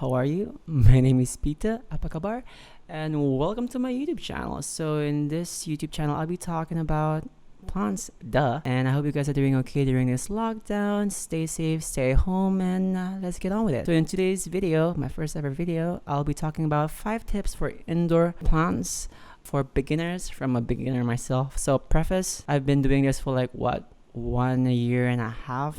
how are you? My name is Peter, apa kabar? And welcome to my YouTube channel. So in this YouTube channel, I'll be talking about plants, duh. And I hope you guys are doing okay during this lockdown. Stay safe, stay home, and let's get on with it. So in today's video, my first ever video, I'll be talking about 5 tips for indoor plants for beginners from a beginner myself. So preface, I've been doing this for like 1.5 years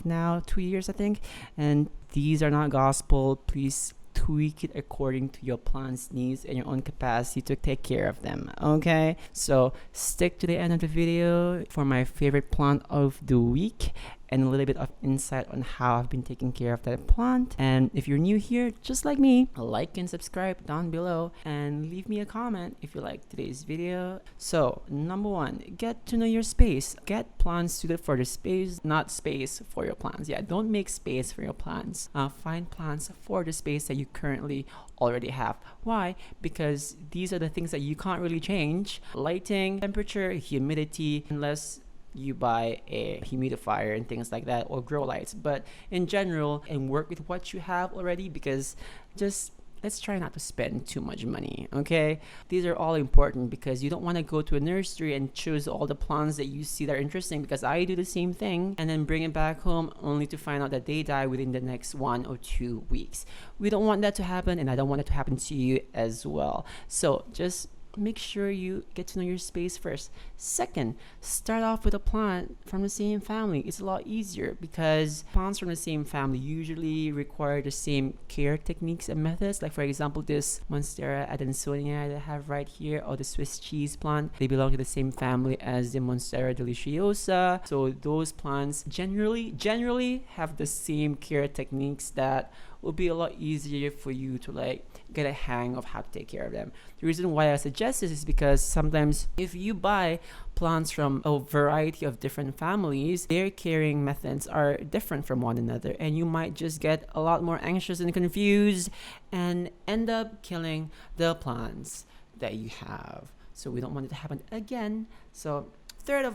now, 2 years I think, and these are not gospel. Please tweak it according to your plant's needs and your own capacity to take care of them. Okay, so stick to the end of the video for my favorite plant of the week and a little bit of insight on how I've been taking care of that plant. And if you're new here, just like me, like and subscribe down below and leave me a comment if you like today's video. So number 1, get to know your space. Get plants suited for the space, not space for your plants. Yeah, don't make space for your plants. Find plants for the space that you currently already have. Why? Because these are the things that you can't really change: lighting, temperature, humidity, unless you buy a humidifier and things like that, or grow lights. But in general, and work with what you have already, because just let's try not to spend too much money. Okay, these are all important because you don't want to go to a nursery and choose all the plants that you see that are interesting, because I do the same thing and then bring it back home only to find out that they die within the next 1 or 2 weeks. We don't want that to happen, and I don't want it to happen to you as well. So just make sure you get to know your space first. Second, start off with a plant from the same family. It's a lot easier because plants from the same family usually require the same care techniques and methods. Like for example, this 𝔯𝔢𝔰𝔠𝔢 that I have right here, or the Swiss cheese plant, they belong to the same family as the 𝔯𝔢𝔰𝔰𝔱. So those plants generally have the same care techniques that will be a lot easier for you to like get a hang of how to take care of them. The reason why I suggest this is because sometimes if you buy plants from a variety of different families, their caring methods are different from one another, and you might just get a lot more anxious and confused and end up killing the plants that you have. So we don't want it to happen again. So third,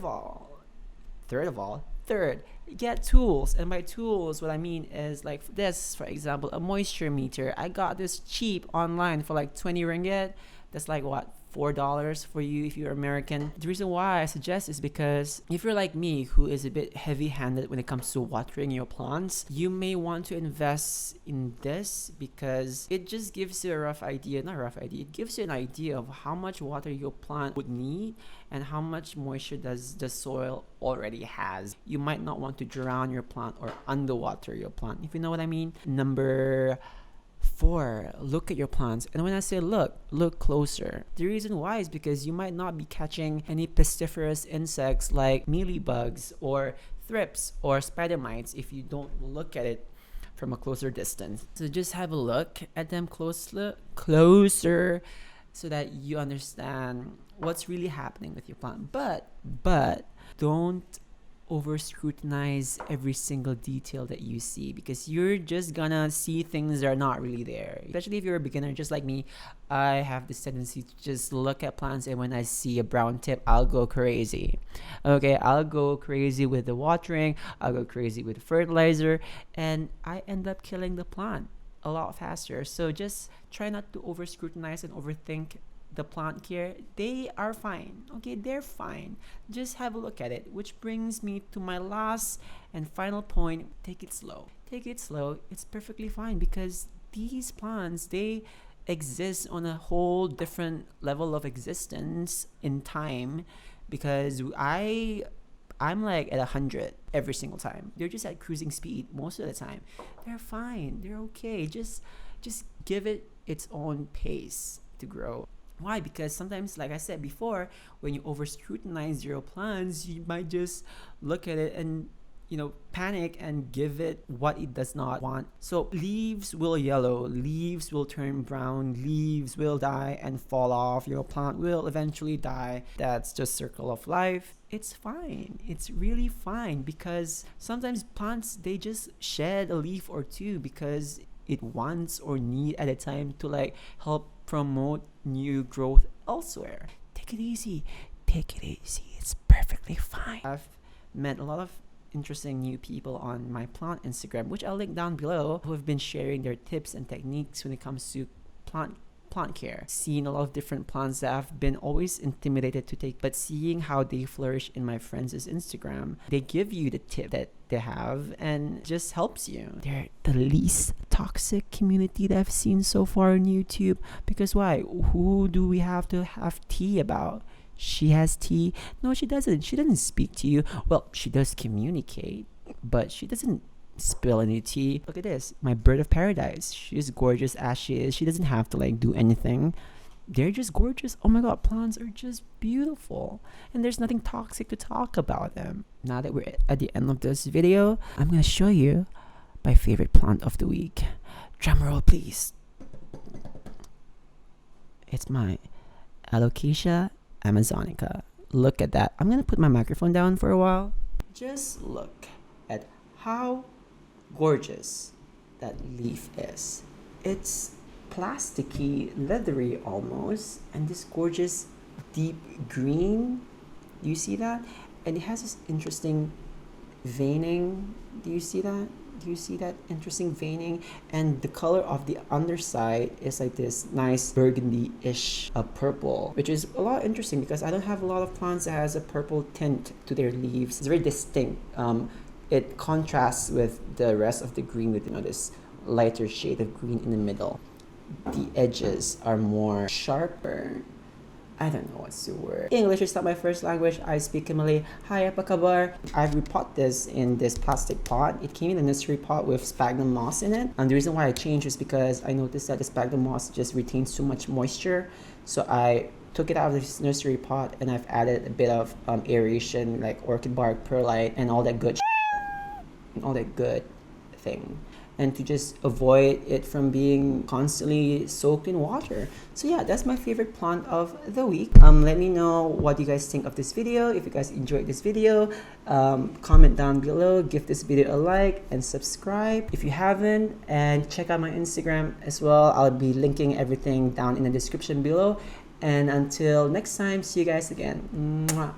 get tools. And by tools, what I mean is like this, for example, a moisture meter. I got this cheap online for like 20 ringgit. That's like what, $4 for you if you're American. The reason why I suggest is because if you're like me, who is a bit heavy-handed when it comes to watering your plants, you may want to invest in this because it just gives you it gives you an idea of how much water your plant would need and how much moisture does the soil already has. You might not want to drown your plant or underwater your plant, if you know what I mean. Number 4, look at your plants. And when I say look closer. The reason why is because you might not be catching any pestiferous insects like mealybugs or thrips or spider mites if you don't look at it from a closer distance. So just have a look at them closer so that you understand what's really happening with your plant. But don't over scrutinize every single detail that you see, because you're just gonna see things that are not really there. Especially if you're a beginner just like me, I have this tendency to just look at plants, and when I see a brown tip, I'll go crazy. Okay, I'll go crazy with the watering, I'll go crazy with fertilizer, and I end up killing the plant a lot faster. So just try not to over scrutinize and overthink the plant care. They are fine. Okay, they're fine. Just have a look at it. Which brings me to my last and final point: take it slow. It's perfectly fine, because these plants, they exist on a whole different level of existence in time, because I'm like at 100 every single time. They're just at cruising speed most of the time. They're fine. They're okay. Just give it its own pace to grow. Why? Because sometimes, like I said before, when you over scrutinize your plants, you might just look at it and panic and give it what it does not want. So leaves will yellow, leaves will turn brown, leaves will die and fall off. Your plant will eventually die. That's just circle of life. It's fine. It's really fine, because sometimes plants, they just shed a leaf or two because it wants or need at a time to like help promote new growth elsewhere. Take it easy. It's perfectly fine. I've met a lot of interesting new people on my plant Instagram, which I'll link down below, who have been sharing their tips and techniques when it comes to plant care. Seeing a lot of different plants that I've been always intimidated to take, but seeing how they flourish in my friends' Instagram, they give you the tip that they have and just helps you. They're the least toxic community that I've seen so far on YouTube. Because why? Who do we have to have tea about? She has tea? No, she doesn't. She doesn't speak to you. Well, she does communicate, but she doesn't spill any tea. Look at this, my bird of paradise. She's gorgeous as she is. She doesn't have to like do anything. They're just gorgeous. Oh my god, plants are just beautiful, and there's nothing toxic to talk about them. Now that we're at the end of this video, I'm gonna show you my favorite plant of the week. Drum roll please. It's my alocasia amazonica. Look at that. I'm gonna put my microphone down for a while. Just look at how gorgeous that leaf is. It's plasticky, leathery almost, and this gorgeous deep green. Do you see that? And it has this interesting veining. Do you see that? Do you see that interesting veining? And the color of the underside is like this nice burgundy-ish purple, which is a lot interesting because I don't have a lot of plants that has a purple tint to their leaves. It's very distinct. It contrasts with the rest of the green with, you know, this lighter shade of green in the middle. The edges are more sharper. I don't know what's the word. English is not my first language. I speak Malay. Hi, apa kabar? I've repotted this in this plastic pot. It came in a nursery pot with sphagnum moss in it. And the reason why I changed is because I noticed that the sphagnum moss just retains too much moisture. So I took it out of this nursery pot and I've added a bit of aeration, like orchid bark, perlite, and all that good thing, and to just avoid it from being constantly soaked in water. So yeah, that's my favorite plant of the week. Let me know what you guys think of this video. If you guys enjoyed this video, comment down below, give this video a like, and subscribe if you haven't, and check out my Instagram as well. I'll be linking everything down in the description below. And until next time, see you guys again. Mwah.